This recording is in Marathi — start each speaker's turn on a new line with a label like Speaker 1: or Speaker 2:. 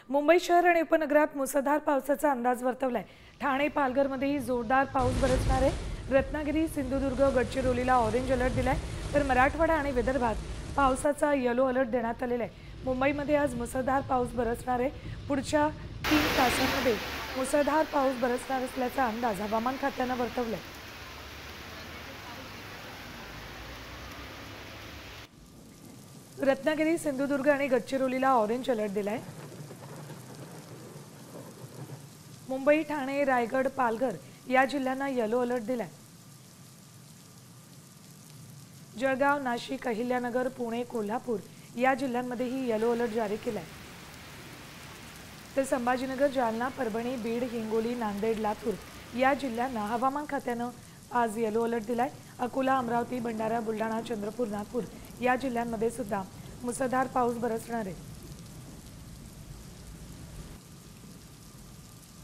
Speaker 1: मुंबई शहर आणि उपनगरात मुसळधार पावसाचा अंदाज वर्तवलाय। ठाणे पालघरमध्येही जोरदार पाऊस बरसणार आहे। रत्नागिरी, सिंधुदुर्ग, गडचिरोलीला ऑरेंज अलर्ट दिलाय, तर मराठवाडा आणि विदर्भात पावसाचा येलो अलर्ट देण्यात आलेला आहे। मुंबईमध्ये आज मुसळधार पाऊस बरसणार आहे। पुढच्या 3 तासांमध्ये मुसळधार पाऊस बरसणार असल्याचा अंदाज हवामान खात्याने वर्तवलाय। रत्नागिरी, सिंधुदुर्ग आणि गडचिरोलीला ऑरेंज अलर्ट दिलाय। मुंबई, ठाणे, रायगड, पालघर या जिल्ह्यांना येलो अलर्ट दिलाय। जळगाव, नाशिक, अहिल्यानगर, पुणे, कोल्हापूर या जिल्ह्यांमध्येही येलो अलर्ट जारी केलाय। तर संभाजीनगर, जालना, परभणी, बीड, हिंगोली, नांदेड, लातूर या जिल्ह्यांना हवामान खात्याने आज येलो अलर्ट दिलाय। अकोला, अमरावती, भंडारा, बुलढाणा, चंद्रपूर, नागपूर या जिल्ह्यांमध्ये सुद्धा मुसळधार पाऊस बरसणार आहे।